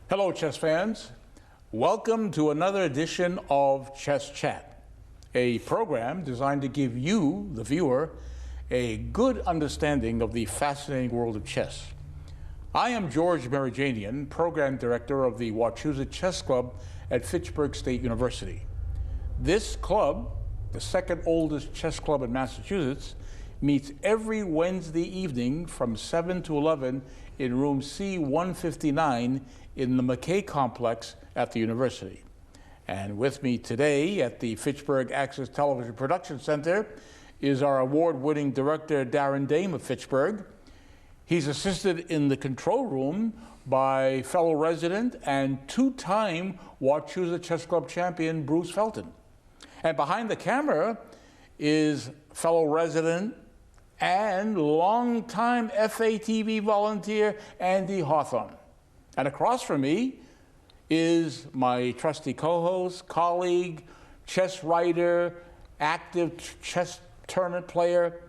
Hello, chess fans. Welcome to another edition of Chess Chat, a program designed to give you, the viewer, a good understanding of the fascinating world of chess. I am George Merijanian, Program Director of the Wachusett Chess Club at Fitchburg State University. This club, the second oldest chess club in Massachusetts, meets every Wednesday evening from 7 to 11 in room C-159 in the McKay Complex at the university. And with me today at the Fitchburg Access Television Production Center is our award-winning director, Darren Dame of Fitchburg. He's assisted in the control room by fellow resident and two-time Wachusett Chess Club champion, Bruce Felton. And behind the camera is fellow resident and longtime FATV volunteer, Andy Hawthorne. And across from me is my trusty co-host, colleague, chess writer, active chess tournament player,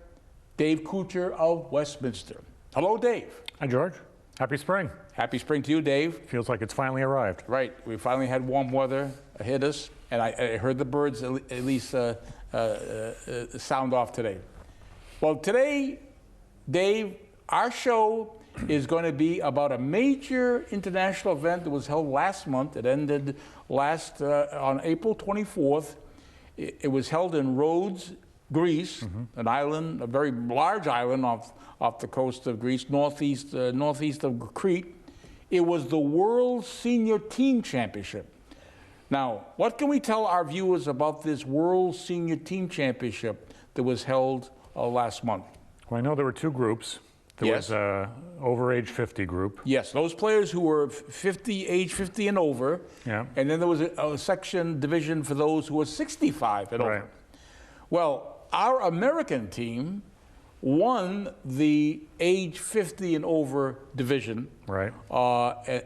Dave Couture of Westminster. Hello, Dave. Hi, George. Happy spring. Happy spring to you, Dave. Feels like it's finally arrived. Right. We finally had warm weather hit us, and I heard the birds at least sound off today. Well, today, Dave, our show is going to be about a major international event that was held last month. It ended on April 24th. It was held in Rhodes, Greece, an island, a very large island off the coast of Greece, northeast of Crete. It was the World Senior Team Championship. Now, what can we tell our viewers about this World Senior Team Championship that was held last month? Well, I know there were two groups. There was a over age 50 group. Yes, those players who were age 50 and over. Yeah. And then there was a section division for those who were 65 and over. Well, our American team won the age 50 and over division. Right.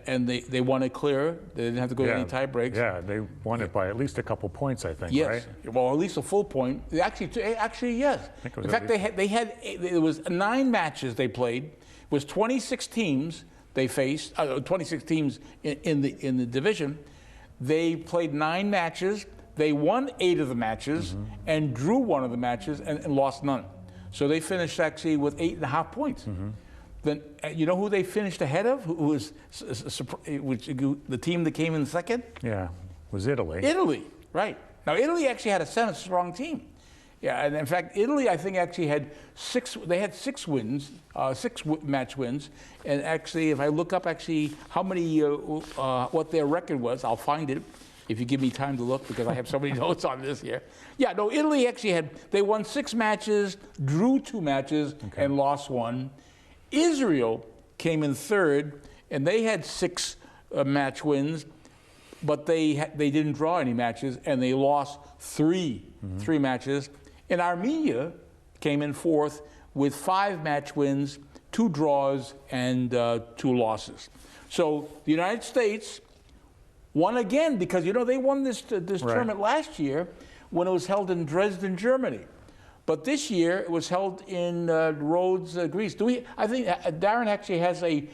And they won it clear. They didn't have to go to any tie breaks. Yeah, they won it by at least a couple points, I think, right? Yes, well, at least a full point. Actually, yes. In fact, there was 9 matches they played. It was 26 teams they faced, 26 teams in the division. They played 9 matches. They won 8 of the matches and drew 1 of the matches and lost none. So they finished actually with 8.5 points. Then you know who they finished ahead of? Who was the team that came in second? Yeah, was Italy. Italy, right. Now Italy actually had a strong team. Yeah, and in fact, Italy I think actually had 6 wins, 6 match wins. And actually, if I look up actually how many, what their record was, I'll find it. If you give me time to look, because I have so many notes on this here. Yeah, no, Italy actually they won 6 matches, drew 2 matches, and lost 1. Israel came in third, and they had 6 match wins, but they didn't draw any matches, and they lost 3 matches. And Armenia came in fourth with 5 match wins, 2 draws, and 2 losses. So the United States won again, because you know they won this tournament last year when it was held in Dresden, Germany, but this year it was held in Rhodes, Greece. I think Darren actually has I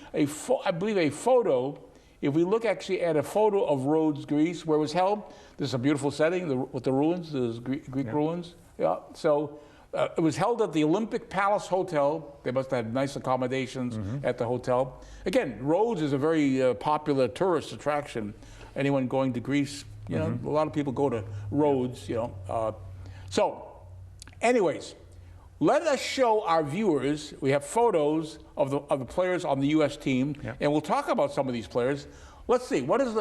believe a photo. If we look actually at a photo of Rhodes, Greece, where it was held, this is a beautiful setting with the ruins, the Greek ruins. Yeah. So it was held at the Olympic Palace Hotel. They must have had nice accommodations at the hotel. Again, Rhodes is a very popular tourist attraction. Anyone going to Greece, you know, a lot of people go to Rhodes, you know. So, anyways, let us show our viewers. We have photos of the players on the U.S. team, and we'll talk about some of these players. Let's see. What is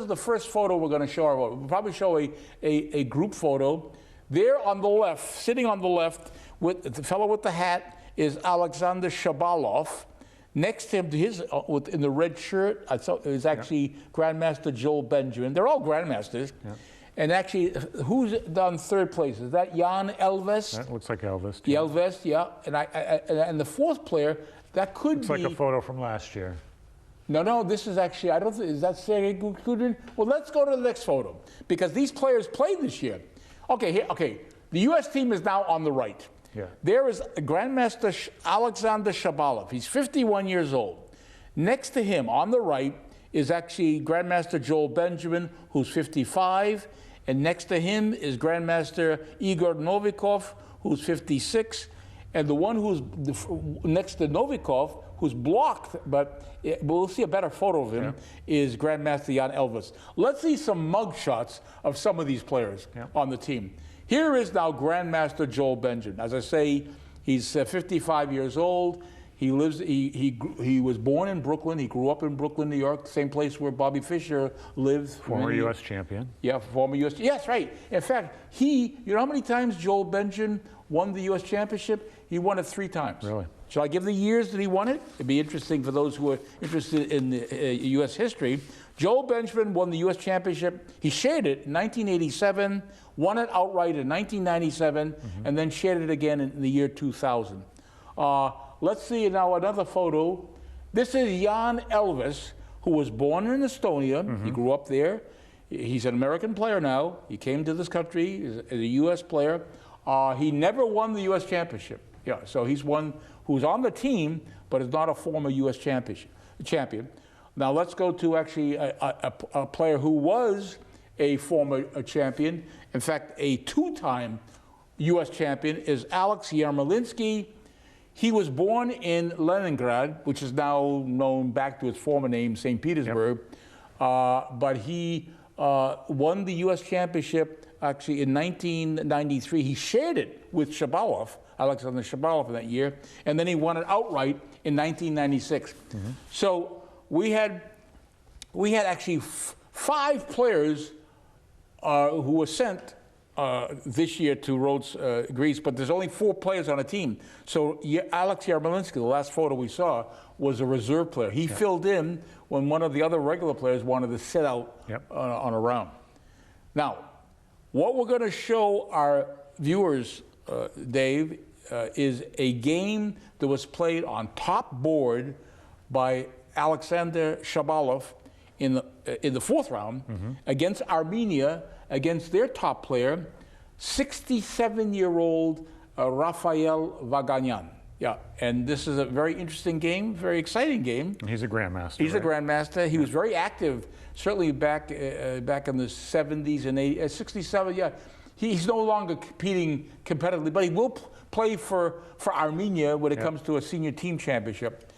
the first photo we're going to show? We'll probably show a group photo. There on the left, sitting on the left, with the fellow with the hat is Alexander Shabalov. Next to him, in the red shirt, is actually Grandmaster Joel Benjamin. They're all Grandmasters. And actually, who's done third place? Is that Jan Elvest? That looks like Elvest. Yeah. Elvest, yeah. And the fourth player, that could be... Looks like a photo from last year. No, this is actually, I don't think, is that Sergei Gudrin? Well, let's go to the next photo, because these players played this year. Okay, the U.S. team is now on the right. Yeah. There is Grandmaster Alexander Shabalov. He's 51 years old. Next to him, on the right, is actually Grandmaster Joel Benjamin, who's 55. And next to him is Grandmaster Igor Novikov, who's 56. And the one who's next to Novikov, who's blocked, but we'll see a better photo of him, is Grandmaster Jan Elvis. Let's see some mug shots of some of these players on the team. Here is now Grandmaster Joel Benjamin. As I say, he's 55 years old. He lives. He was born in Brooklyn. He grew up in Brooklyn, New York, same place where Bobby Fischer lived. Former U.S. champion. Yeah, former U.S. Yes, right. In fact, you know how many times Joel Benjamin won the U.S. championship? He won it 3 times. Really? Shall I give the years that he won it? It'd be interesting for those who are interested in U.S. history. Joel Benjamin won the U.S. championship. He shared it in 1987, won it outright in 1997, and then shared it again in the year 2000. Let's see now another photo. This is Jan Elvis, who was born in Estonia. He grew up there. He's an American player now. He came to this country as a U.S. player. He never won the U.S. championship. Yeah, so he's one who's on the team, but is not a former U.S. champion. Now let's go to actually a player who was a former champion. In fact, a 2-time U.S. champion is Alex Yarmolinsky. He was born in Leningrad, which is now known back to its former name, St. Petersburg. But he won the U.S. championship actually in 1993. He shared it with Shabalov, Alexander Shabalov, in that year, and then he won it outright in 1996. So we had actually 5 players who were sent this year to Rhodes, Greece, but there's only 4 players on a team. So Alex Yarmolinsky, the last photo we saw, was a reserve player. He filled in when one of the other regular players wanted to sit out on a round. Now, what we're going to show our viewers, Dave, is a game that was played on top board by Alexander Shabalov in the 4th round against Armenia, against their top player, 67-year-old Rafael Vaganyan. Yeah, and this is a very interesting game, very exciting game. He's a grandmaster. He's a grandmaster. He was very active, certainly back in the 70s and 80s, 67. Yeah, he's no longer competing competitively, but he will play for Armenia when it comes to a senior team championship.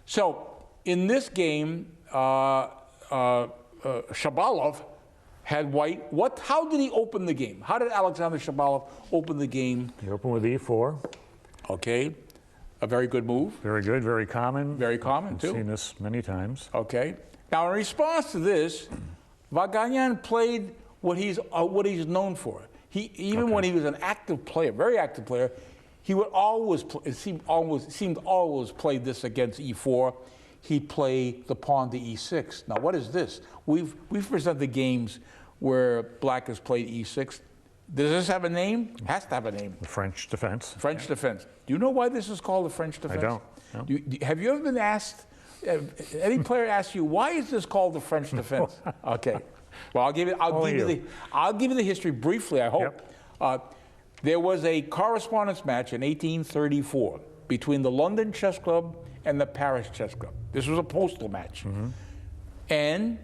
So in this game, Shabalov had white. How did he open the game? How did Alexander Shabalov open the game? He opened with E4. Okay. A very good move. Very good, very common. Very common, too. I've seen this many times. Okay. Now, in response to this, Vaganyan played what he's known for. Even when he was an active player, very active player, he would always seemed always play this against E4. He'd play the pawn to E6. Now, what is this? We've presented games where black has played E6. Does this have a name? It has to have a name. The French defense. French defense. Do you know why this is called the French defense? I don't. No. Have you ever been asked, any player asked you, why is this called the French defense? Okay. Well, I'll give you the history briefly, I hope. There was a correspondence match in 1834 between the London Chess Club and the Paris Chess Club. This was a postal match. And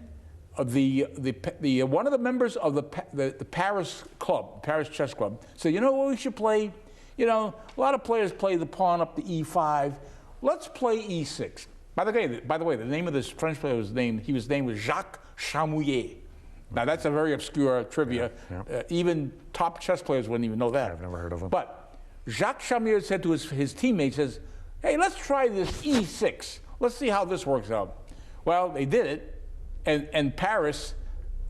one of the members of the Paris Club, Paris Chess Club, said, you know what we should play? You know, a lot of players play the pawn up to E5. Let's play E6. By the way, the name of this French player was named Jacques Chamouillet. Now that's a very obscure trivia. Even top chess players wouldn't even know that. I've never heard of him. But Jacques Chamouillet said to his teammates, says, hey, let's try this E6. Let's see how this works out. Well, they did it, and Paris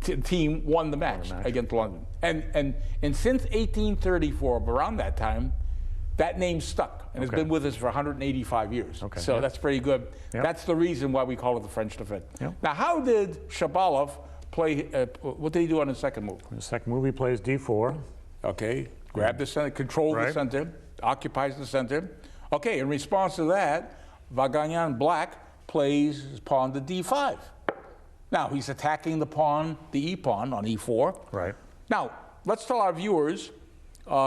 team won the match against London. And since 1834, around that time, that name stuck, and it's been with us for 185 years. So that's pretty good. That's the reason why we call it the French defense. Now, how did Shabalov play? What did he do on the second move? The second move, he plays D4. Okay, grab the center, control the center, occupies the center. Okay, in response to that, Vaganyan black plays his pawn to D5. Now, he's attacking the pawn, the E-pawn on E4. Right. Now, let's tell our viewers,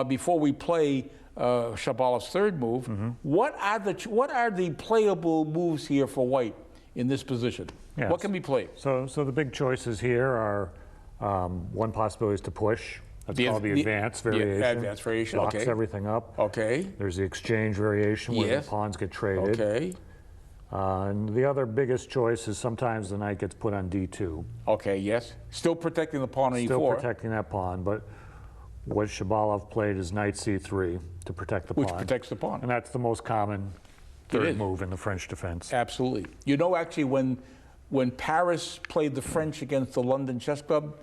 before we play Shabalov's third move, what are the playable moves here for white in this position? Yes. What can be played? So the big choices here are one possibility is to push. That's called the advanced variation. The advanced variation, Locks okay. everything up. Okay. There's the exchange variation where Yes. the pawns get traded. Okay. And the other biggest choice is sometimes the knight gets put on D2. Okay, yes. Still protecting the pawn on Still E4. protecting that pawn, but what Shabalov played is knight C3 to protect the Which pawn. protects the pawn. And that's the most common is. third move in the French defense. Absolutely. You know, actually, when Paris played the French against the London Chess Club,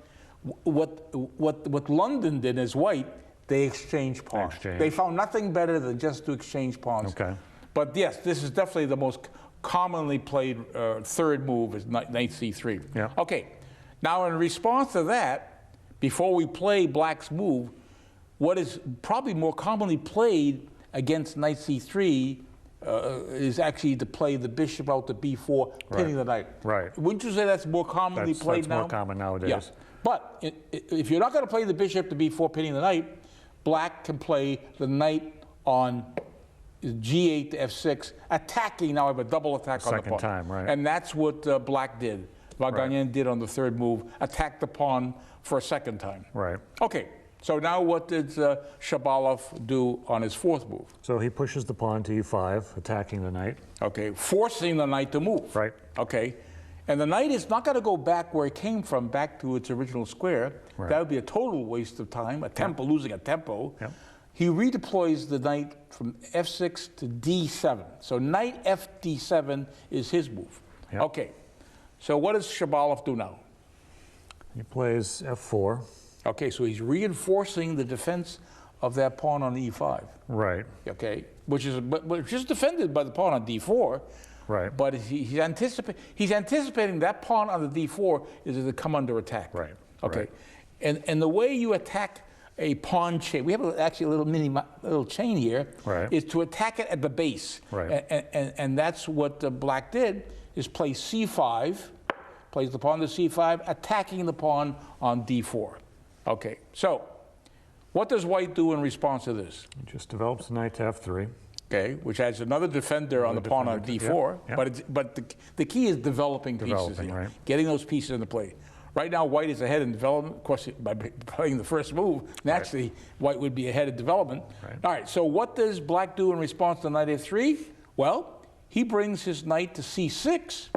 what London did as white, they exchanged pawns. They found nothing better than just to exchange pawns. Okay. But yes, this is definitely the most commonly played third move is knight C3. Yeah. Okay. Now, in response to that, before we play Black's move, what is probably more commonly played against knight C3 is actually to play the bishop out to B4, pinning the knight. Right. Wouldn't you say that's more commonly played now? That's more common nowadays. Yeah. But if you're not going to play the bishop to B4, pinning the knight, Black can play the knight on G8 to F6, attacking. Now I have a double attack on the pawn. Second time, right. And that's what Black did. Varganyan did on the third move, attack the pawn for a second time. Right. Okay, so now what did Shabalov do on his fourth move? So he pushes the pawn to E5, attacking the knight. Okay, forcing the knight to move. Right. Okay, and the knight is not going to go back where it came from, back to its original square. Right. That would be a total waste of time, losing a tempo. Yep. He redeploys the knight from F6 to D7. So knight F D7 is his move. Yep. Okay, so what does Shabalov do now? He plays F4. Okay, so he's reinforcing the defense of that pawn on E5. Right. Okay, which is defended by the pawn on D4. Right. But he's anticipating that pawn on the D4 is to come under attack. Right. Okay. Right. And the way you attack a pawn chain, we have actually a little chain here, right. is to attack it at the base. Right. And that's what Black did, is play C5, plays the pawn to C5, attacking the pawn on D4. Okay, so what does White do in response to this? He just develops the knight to F3. Okay, which adds another defender on the pawn on D4. Yeah. But the key is developing pieces here, right. getting those pieces into play. Right now, White is ahead in development. Of course, by playing the first move, naturally, White would be ahead in development. Right. All right, so what does Black do in response to knight F3? Well, he brings his knight to C6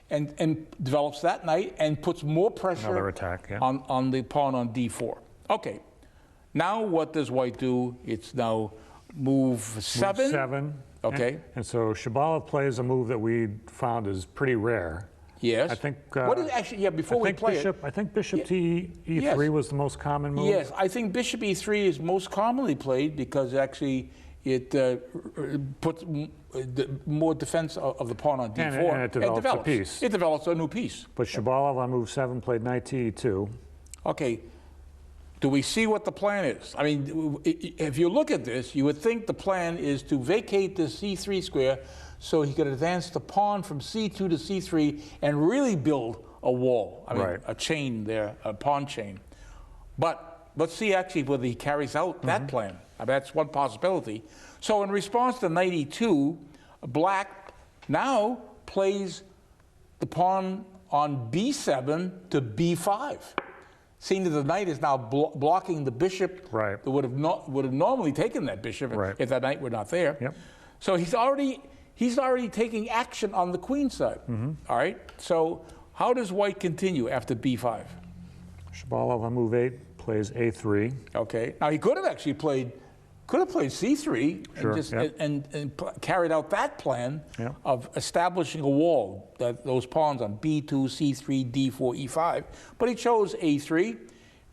and develops that knight and puts more pressure Another attack, yeah. on the pawn on D4. Okay, now what does White do? It's now move 7. Move 7. Okay. And so Shabalov plays a move that we found is pretty rare. Yes. I think. What is actually? Yeah. Before we play I think bishop to E3 was the most common move. Yes, I think bishop E3 is most commonly played because actually it puts more defense of the pawn on D4. And it develops a piece. It develops a new piece. But Shabalov on move 7 played knight to E2. Okay. Do we see what the plan is? I mean, if you look at this, you would think the plan is to vacate the C3 square so he could advance the pawn from C2 to C3 and really build a wall. I mean, a chain there, a pawn chain. But let's see actually whether he carries out that plan. I mean, that's one possibility. So in response to knight E2, Black now plays the pawn on B7 to B5. Seeing that the knight is now blocking the bishop that would have normally taken that bishop if that knight were not there. Yep. So he's already taking action on the queen side. All right. So how does White continue after B5? Shabalov on move 8 plays A3. Okay. Now he could have actually played C3 and carried out that plan of establishing a wall, those pawns on B2, C3, D4, E5. But he chose A3,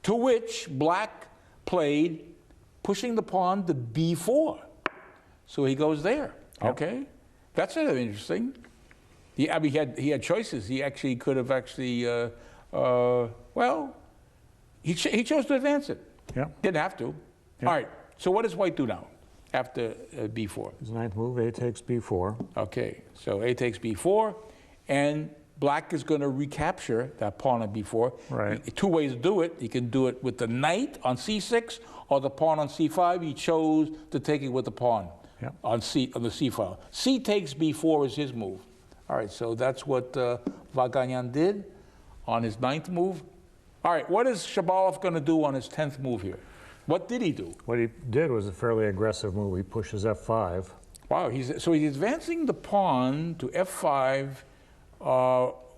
to which Black played pushing the pawn to B4. So he goes there. Yep. Okay. That's sort of interesting. I mean, he had choices. He actually could have actually, well, he chose to advance it. Yeah. Didn't have to. All right. So what does White do now after B4? His ninth move, A takes B4. Okay, so A takes B4, and Black is going to recapture that pawn on B4. Right. Two ways to do it. He can do it with the knight on C6 or the pawn on C5. He chose to take it with the pawn on the C file. C takes B4 is his move. All right, so that's what Vaganyan did on his 9th move. All right, what is Shabalov going to do on his 10th move here? What did he do? What he did was a fairly aggressive move. He pushes f5. Wow, so he's advancing the pawn to f5,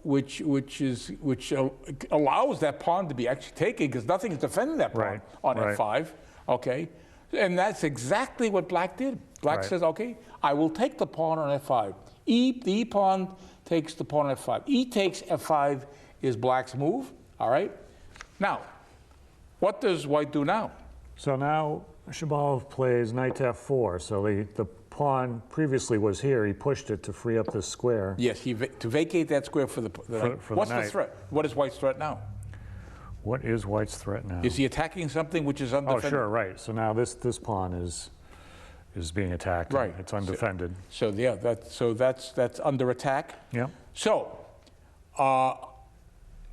which allows that pawn to be actually taken because nothing is defending that pawn on f5. Okay, and that's exactly what Black did. Black says, okay, I will take the pawn on f5. The E pawn takes the pawn on f5. E takes f5 is Black's move. All right. Now, what does White do now? So now Shabalov plays knight to f4. So the pawn previously was here. He pushed it to free up this square. Yes, to vacate that square for the What's the threat? What is White's threat now? What is White's threat now? Is he attacking something which is undefended? Oh, sure, right. So now this pawn is being attacked. Right. It's undefended. So yeah, that's under attack. Yeah. So, all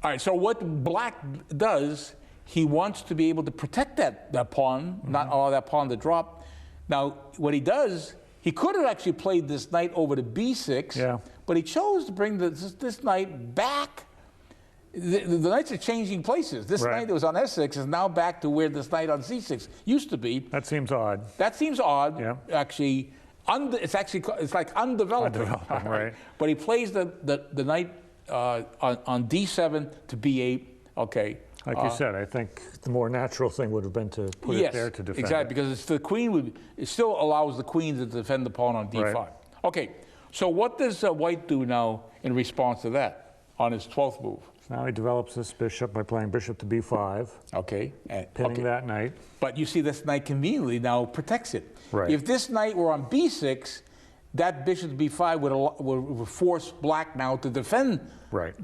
right. So what Black does, he wants to be able to protect that pawn, not allow that pawn to drop. Now, what he does, he could have actually played this knight over to b6, but he chose to bring this knight back. The knights are changing places. This knight that was on s6 is now back to where this knight on c6 used to be. That seems odd. That seems odd. Yeah. Actually, it's like undeveloped. Right. But he plays the knight on d7 to b8. Okay. Like you said, I think the more natural thing would have been to put it there to defend. Exactly, because the queen it still allows the queen to defend the pawn on d5. Right. Okay, so what does White do now in response to that on his 12th move? So now he develops this bishop by playing bishop to b5. Okay. Pinning that knight. But you see this knight conveniently now protects it. Right. If this knight were on b6, that bishop to b5 would force Black now to defend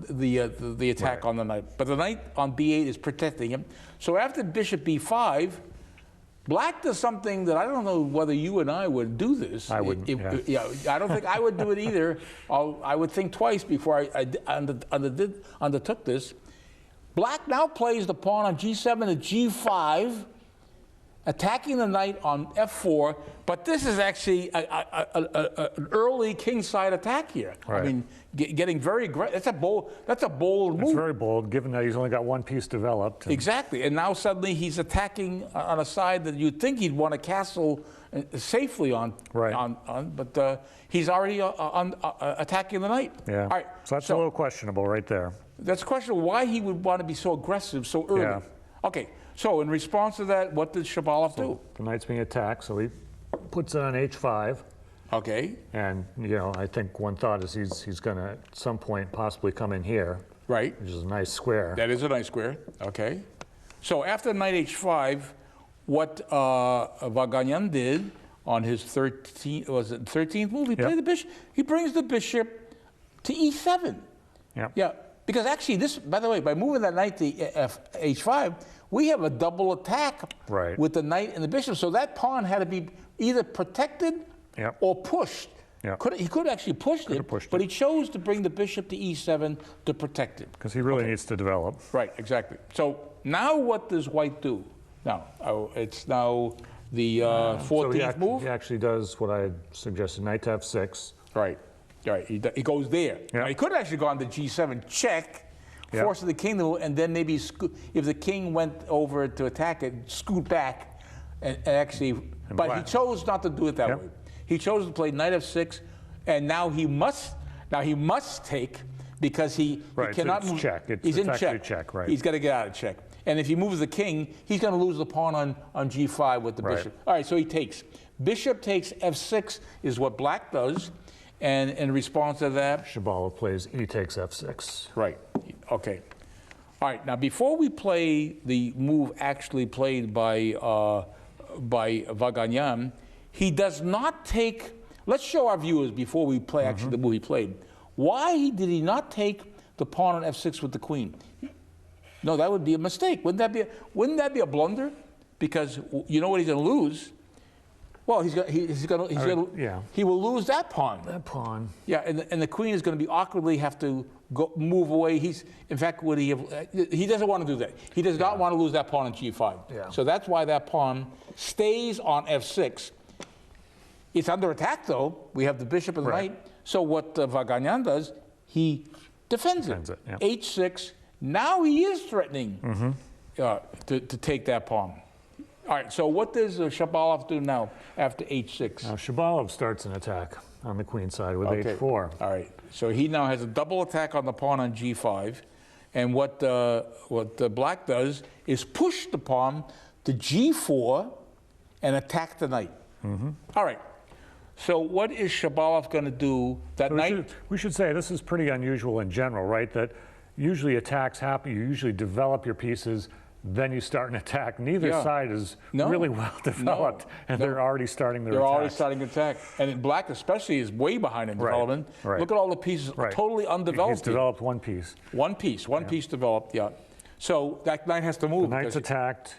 the attack on the knight. But the knight on b8 is protecting him. So after bishop b5, Black does something that I don't know whether you and I would do this. I wouldn't. I don't think I would do it either. I would think twice before I undertook this. Black now plays the pawn on g7 to g5, attacking the knight on f4, but this is actually an early kingside attack here. Right. I mean, getting very aggressive. That's a bold move. It's very bold, given that he's only got one piece developed. Exactly, and now suddenly he's attacking on a side that you'd think he'd want to castle safely on. Right. But he's already attacking the knight. Yeah. All right. So that's a little questionable right there. That's questionable why he would want to be so aggressive so early. Yeah. Okay. So in response to that, what did Shabalov do? The knight's being attacked, so he puts it on h5. Okay. And, I think one thought is he's going to, at some point, possibly come in here. Right. Which is a nice square. That is a nice square. Okay. So after knight h5, what Vaganyan did on his 13th move, he played the bishop. He brings the bishop to e7. Yeah. Yeah. Because actually, by the way, by moving that knight to h5, we have a double attack with the knight and the bishop. So that pawn had to be either protected or pushed. Yeah. He could have actually pushed it, but he chose to bring the bishop to e7 to protect it. Because he really needs to develop. Right, exactly. So now what does White do? Now, it's now the 14th move. He actually does what I suggested, knight to f6. Right. Right, he goes there. Yeah. Now, he could have actually gone to g7, check, forcing the king to, and then maybe if the king went over to attack it, scoot back, and actually. But he chose not to do it that way. He chose to play knight f6, and now he must take because he cannot move. Check. He's in check. Check. Right. He's got to get out of check. And if he moves the king, he's going to lose the pawn on g5 with the bishop. All right, so he takes. Bishop takes f6 is what Black does. And in response to that, Shabalov plays e takes f6. Right. Okay. All right. Now, before we play the move actually played by Vaganyan, he does not take. Let's show our viewers before we play actually the move he played. Why did he not take the pawn on f6 with the queen? No, that would be a mistake. Wouldn't that be a blunder? Because you know what he's going to lose. Well, he will lose that pawn. That pawn. Yeah, and the queen is going to be awkwardly have to move away. In fact, he doesn't want to do that. He does not want to lose that pawn on g5. Yeah. So that's why that pawn stays on f6. It's under attack, though. We have the bishop and Right. knight. So what Vaganyan does, he defends it. Yeah. H6. Now he is threatening to take that pawn. All right, so what does Shabalov do now after H6? Now Shabalov starts an attack on the queen side with H4. All right, so he now has a double attack on the pawn on G5. And what Black does is push the pawn to G4 and attack the knight. All right. So what is Shabalov going to do that night? We should say this is pretty unusual in general, right? That usually attacks happen, you usually develop your pieces, then you start an attack. Neither side is really well developed, and they're already starting their attacks. They're already starting to attack. And Black especially is way behind in development. Right. Look at all the pieces, totally undeveloped. He's developed one piece. One piece developed, yeah. So that knight has to move. The knight's attacked,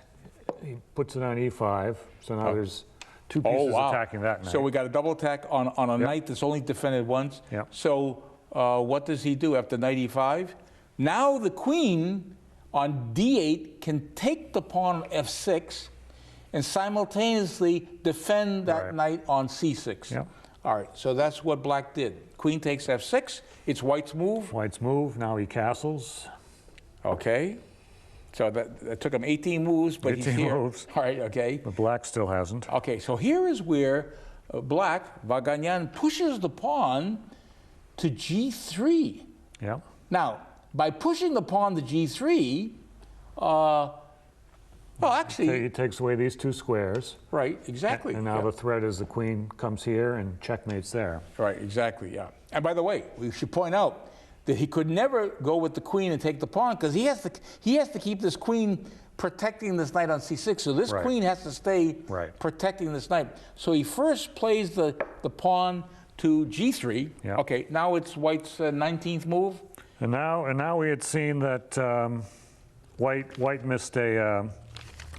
he puts it on E5, so now there's two pieces attacking that knight. So we got a double attack on a knight that's only defended once. Yep. So what does he do after knight E5? Now the queen on D8 can take the pawn on F6 and simultaneously defend that knight on C6. Yep. All right, so that's what Black did. Queen takes F6, it's White's move. White's move, now he castles. Okay. So that took him 18 moves, but 18 he's here. moves. All right, okay. But Black still hasn't. Okay, so here is where Black, Vaganyan, pushes the pawn to G3. Yeah. Now, by pushing the pawn to G3, well, actually... He takes away these two squares. Right, exactly. And now the threat is the queen comes here and checkmates there. Right, exactly, yeah. And by the way, we should point out that he could never go with the queen and take the pawn because he has to keep this queen protecting this knight on C6. So this queen has to stay protecting this knight. So he first plays the pawn to G3. Yeah. Okay, now it's White's 19th move. And now we had seen that White missed a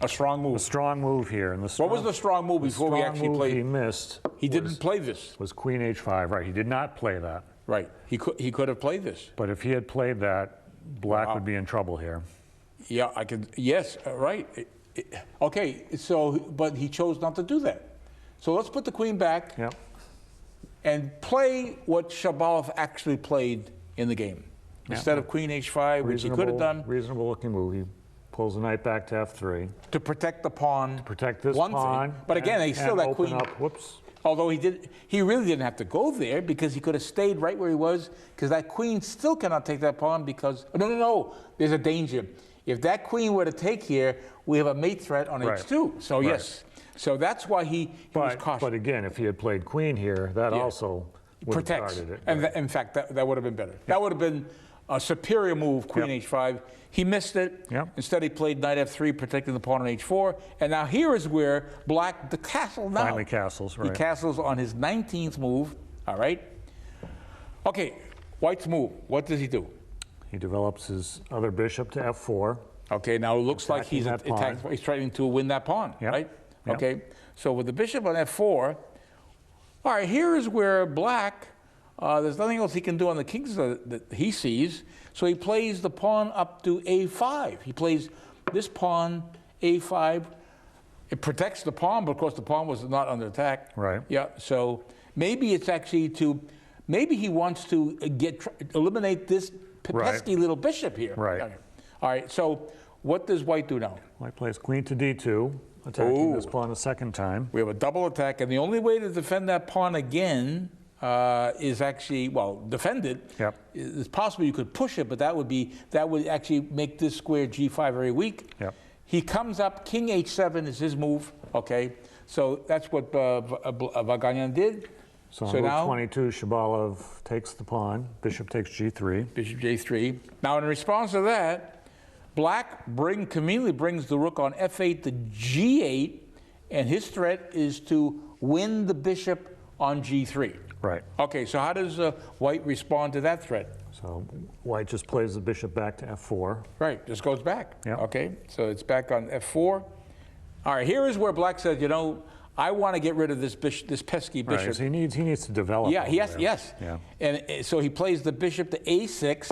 strong move. A strong move here. And what was the strong move before we actually played? He missed. He didn't play this. Was Queen H5, right? He did not play that. Right. He could have played this. But if he had played that, Black would be in trouble here. Yeah, I could. Yes, right. Okay. So, but he chose not to do that. So let's put the queen back. Yep. And play what Shabalov actually played in the game. Instead of Queen H5, which he could have done. Reasonable looking move. He pulls the knight back to F3. To protect the pawn. To protect this pawn. But again, he still that queen. Whoops. Although he really didn't have to go there because he could have stayed right where he was because that queen still cannot take that pawn because, no, there's a danger. If that queen were to take here, we have a mate threat on H2. So yes, so that's why he was cautious. But again, if he had played queen here, that also would have guarded it. And in fact, that would have been better. That would have been a superior move, Queen H5. He missed it. Instead, he played Knight F3, protecting the pawn on H4. And now here is where Black, the castle now. Finally castles, right. He castles on his 19th move, all right? Okay, White's move. What does he do? He develops his other bishop to F4. Okay, now it looks like he's trying to win that pawn, right? Okay, so with the bishop on F4, all right, here is where Black, there's nothing else he can do on the kings that he sees, so he plays the pawn up to A5. He plays this pawn, A5. It protects the pawn, but of course the pawn was not under attack. Right. Yeah, so maybe it's actually maybe he wants to eliminate this pesky little bishop here. Right. Okay. All right, so what does White do now? White plays queen to D2, attacking this pawn a second time. We have a double attack, and the only way to defend that pawn again is actually, defend it. Yep. It's possible you could push it, but that would actually make this square G5 very weak. Yep. He comes up, King H7 is his move, okay? So that's what Vaganyan did. So on move 22, Shabalov takes the pawn, bishop takes G3. Bishop J3. Now in response to that, Black conveniently brings the rook on F8 to G8, and his threat is to win the bishop on G3. Right. Okay, so how does White respond to that threat? So White just plays the bishop back to F4. Right, just goes back. Yep. Okay, so it's back on F4. All right, here is where Black says, I want to get rid of this pesky bishop. Right, so he needs to develop. Yeah, yes. Yeah. And so he plays the bishop to A6,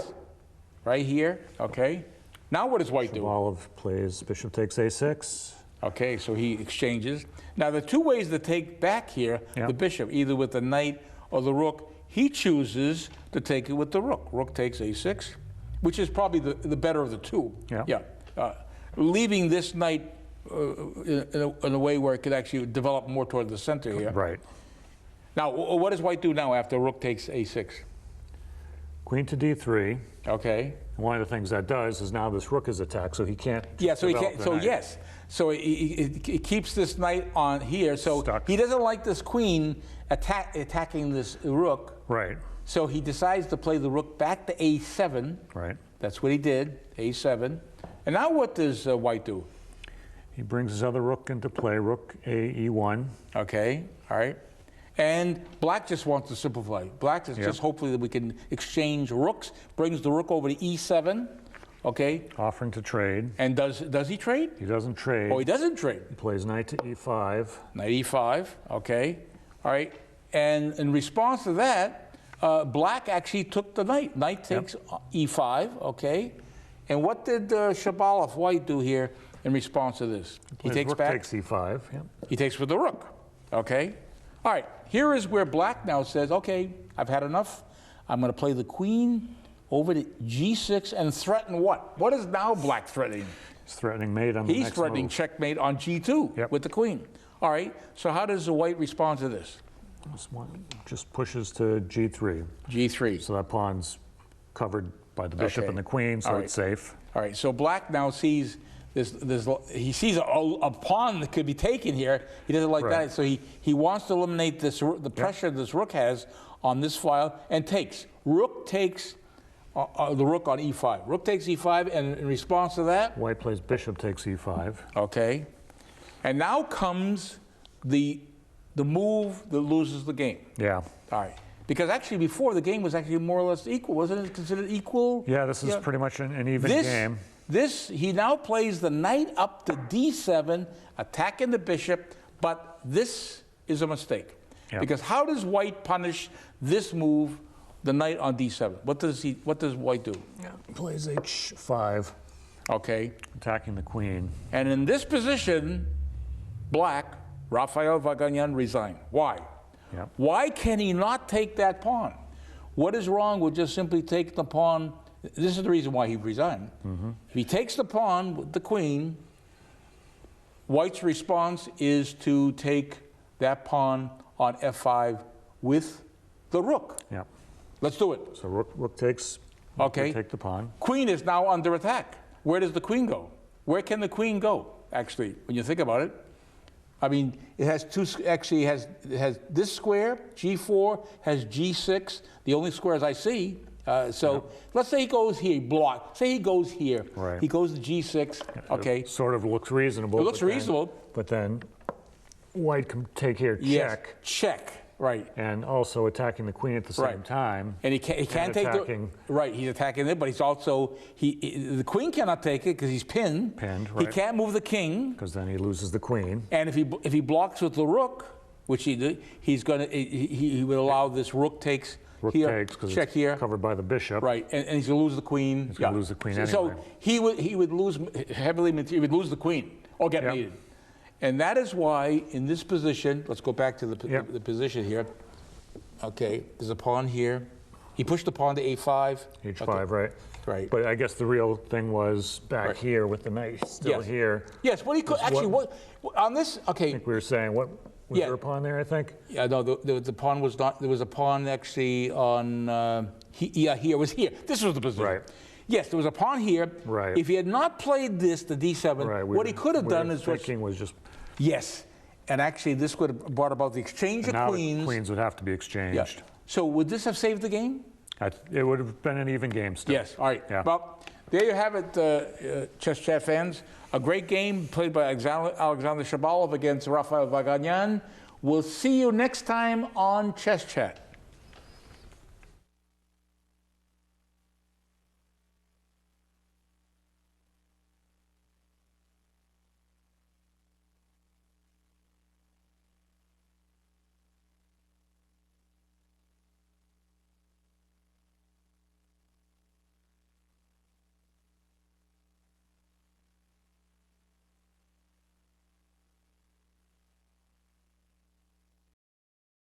right here, okay? Now what does White do? Shabalov plays bishop takes A6. Okay, so he exchanges. Now, the two ways to take back here, the bishop, either with the knight or the rook, he chooses to take it with the rook. Rook takes a6, which is probably the better of the two. Leaving this knight in a way where it could actually develop more toward the center here. Right. Now, what does white do now after rook takes a6? Queen to d3. Okay. One of the things that does is now this rook is attacked, so he can't. Yeah, so he can't. So yes, so it keeps this knight on here. So Stuck. He doesn't like this queen attacking this rook. Right. So he decides to play the rook back to a7. Right. That's what he did, a7. And now what does white do? He brings his other rook into play, rook e1. Okay, all right. And black just wants to simplify. Black is just hopefully that we can exchange rooks, brings the rook over to e7, okay? Offering to trade. And does he trade? He doesn't trade. Oh, he doesn't trade. He plays knight to e5. Knight e5, okay. All right, and in response to that, black actually took the knight. Knight takes e5, okay. And what did Shabalov, white, do here in response to this? He takes rook back. Takes e5, He takes with the rook, okay. All right, here is where black now says, okay, I've had enough. I'm going to play the queen over to g6 and threaten what? What is now black threatening? He's threatening mate on the next He's threatening move. checkmate on g2 with the queen. All right, so how does the white respond to this? This one just pushes to g3. G3. So that pawn's covered by the bishop and the queen, so it's safe. All right, so black now sees he sees a pawn that could be taken here. He doesn't like that, so he wants to eliminate the pressure this rook has on this file and takes. Rook takes the rook on e5. Rook takes e5, and in response to that, white plays bishop takes e5. Okay, and now comes the move that loses the game. Yeah. All right. Because actually before the game was actually more or less equal. Wasn't it considered equal? Yeah, this is pretty much an even game. He now plays the knight up to d7, attacking the bishop, but this is a mistake. Because how does white punish this move, the knight on d7? What does white do? He plays h5. Okay. Attacking the queen. And in this position, black, Rafael Vaganyan, resigned. Why? Why can he not take that pawn? What is wrong with just simply taking the pawn? This is the reason why he resigned. If he takes the pawn with the queen, white's response is to take that pawn on f5 with the rook. Let's do it. So rook takes. Okay. Take the pawn. Queen is now under attack. Where does the queen go? Where can the queen go? Actually, when you think about it, I mean, it has it has this square, g4, has g6, the only squares I see. So let's say he goes here, block. Say he goes here. Right. He goes to g6, okay. It sort of looks reasonable. It looks reasonable. But then white can take here, check. Check, right. And also attacking the queen at the same time. And he can't take the, right, he's attacking it, but he's also, the queen cannot take it because he's pinned. Pinned, right. He can't move the king. Because then he loses the queen. And if he blocks with the rook, which he did, he would allow this rook takes Rook here, takes because check it's here. covered by the bishop. Right, and he's going to lose the queen. He's going to lose the queen anyway. So he would lose heavily, he would lose the queen or get mated. And that is why in this position, let's go back to the position here. Okay, there's a pawn here. He pushed the pawn to a5. h5, right. Right. But I guess the real thing was back here with the knight still here. Yes, what he could actually, on this, okay. I think we were saying, was there a pawn there, I think? Yeah, no, the pawn was not, there was a pawn actually on, here, it was here. This was the position. Right. Yes, there was a pawn here. Right. If he had not played this, the d7, what he could have done is thinking was just. Yes, and actually this would have brought about the exchange of queens. The queens would have to be exchanged. Yeah. So would this have saved the game? It would have been an even game still. Yes, all right. Yeah. Well, there you have it, Chess Chat fans. A great game played by Alexander Shabalov against Rafael Vaganyan. We'll see you next time on Chess Chat.